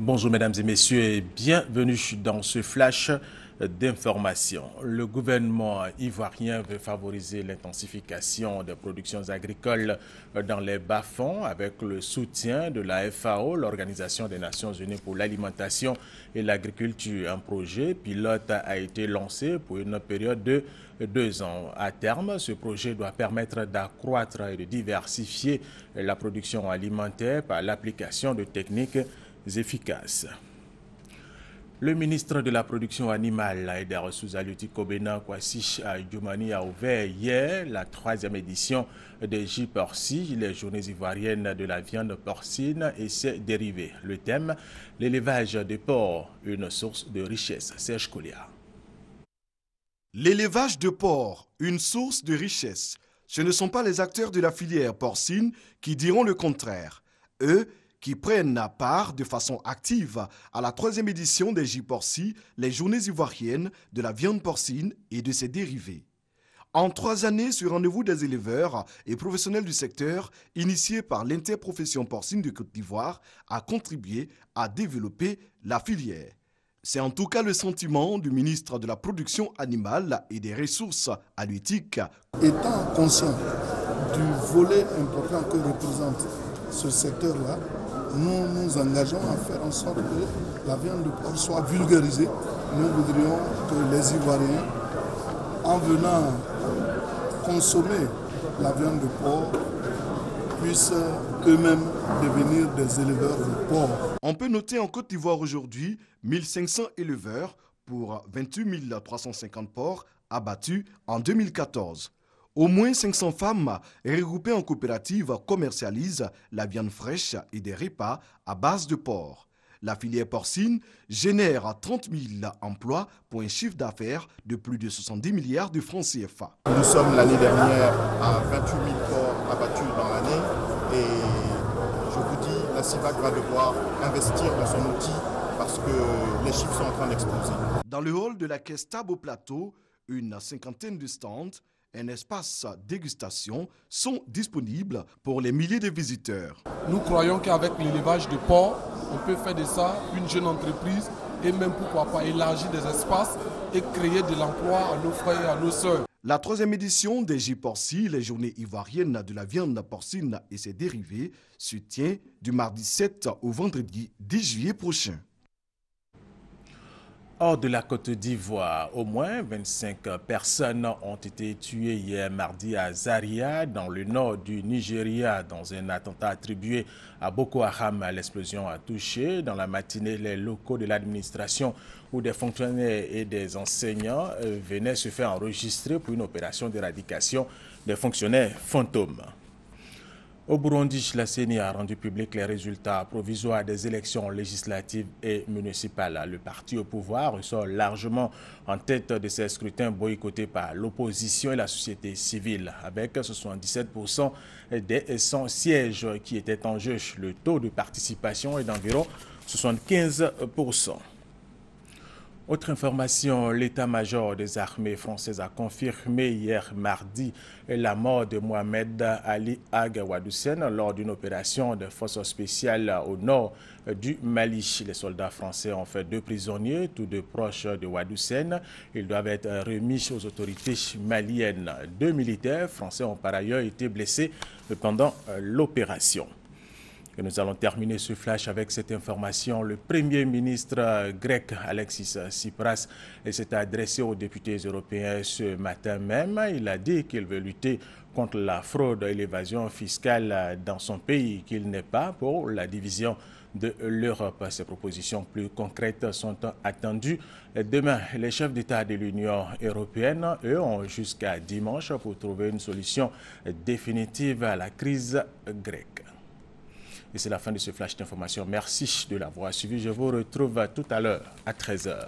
Bonjour mesdames et messieurs et bienvenue dans ce flash d'information. Le gouvernement ivoirien veut favoriser l'intensification des productions agricoles dans les bas-fonds avec le soutien de la FAO, l'Organisation des Nations Unies pour l'alimentation et l'agriculture. Un projet pilote a été lancé pour une période de 2 ans. À terme, ce projet doit permettre d'accroître et de diversifier la production alimentaire par l'application de techniques efficaces. Le ministre de la Production animale et des Ressources halieutiques au Bénin, Kwasi Djoumani, a ouvert hier la 3e édition des J-Porci, les journées ivoiriennes de la viande porcine et ses dérivés. Le thème, l'élevage des porcs, une source de richesse. Serge Kolia. L'élevage de porcs, une source de richesse. Ce ne sont pas les acteurs de la filière porcine qui diront le contraire. Eux, qui prennent part de façon active à la 3e édition des J-Porci, les journées ivoiriennes de la viande porcine et de ses dérivés. En 3 années, ce rendez-vous des éleveurs et professionnels du secteur, initié par l'interprofession porcine de Côte d'Ivoire, a contribué à développer la filière. C'est en tout cas le sentiment du ministre de la Production animale et des Ressources halieutiques. Étant conscient du volet important que représente ce secteur-là, nous nous engageons à faire en sorte que la viande de porc soit vulgarisée. Nous voudrions que les Ivoiriens, en venant consommer la viande de porc, puissent eux-mêmes devenir des éleveurs de porc. On peut noter en Côte d'Ivoire aujourd'hui 1500 éleveurs pour 28 350 porcs abattus en 2014. Au moins 500 femmes regroupées en coopérative commercialisent la viande fraîche et des repas à base de porc. La filière porcine génère 30 000 emplois pour un chiffre d'affaires de plus de 70 milliards de francs CFA. Nous sommes l'année dernière à 28 000 porcs abattus dans l'année et je vous dis, la CIVAC va devoir investir dans son outil parce que les chiffres sont en train d'exploser. Dans le hall de la caisse Tabo Plateau, une 50aine de stands, un espace dégustation sont disponibles pour les milliers de visiteurs. Nous croyons qu'avec l'élevage de porc, on peut faire de ça une jeune entreprise et même pourquoi pas élargir des espaces et créer de l'emploi à nos frères et à nos sœurs. La 3e édition des J-Porci, les journées ivoiriennes de la viande porcine et ses dérivés, se tient du mardi 7 au vendredi 10 juillet prochain. Hors de la Côte d'Ivoire, au moins 25 personnes ont été tuées hier mardi à Zaria, dans le nord du Nigeria, dans un attentat attribué à Boko Haram. L'explosion a touché dans la matinée les locaux de l'administration où des fonctionnaires et des enseignants venaient se faire enregistrer pour une opération d'éradication des fonctionnaires fantômes. Au Burundi, la CENI a rendu public les résultats provisoires des élections législatives et municipales. Le parti au pouvoir ressort largement en tête de ces scrutins boycottés par l'opposition et la société civile, avec 77% des 100 sièges qui étaient en jeu. Le taux de participation est d'environ 75%. Autre information, l'état-major des armées françaises a confirmé hier mardi la mort de Mohamed Ali Ag Wadoussen lors d'une opération de forces spéciales au nord du Mali. Les soldats français ont fait 2 prisonniers, tous 2 proches de Wadoussen. Ils doivent être remis aux autorités maliennes. 2 militaires français ont par ailleurs été blessés pendant l'opération. Et nous allons terminer ce flash avec cette information. Le Premier ministre grec Alexis Tsipras s'est adressé aux députés européens ce matin même. Il a dit qu'il veut lutter contre la fraude et l'évasion fiscale dans son pays, qu'il n'est pas pour la division de l'Europe. Ces propositions plus concrètes sont attendues demain. Les chefs d'État de l'Union européenne, eux, ont jusqu'à dimanche pour trouver une solution définitive à la crise grecque. Et c'est la fin de ce flash d'information. Merci de l'avoir suivi. Je vous retrouve tout à l'heure à 13 h.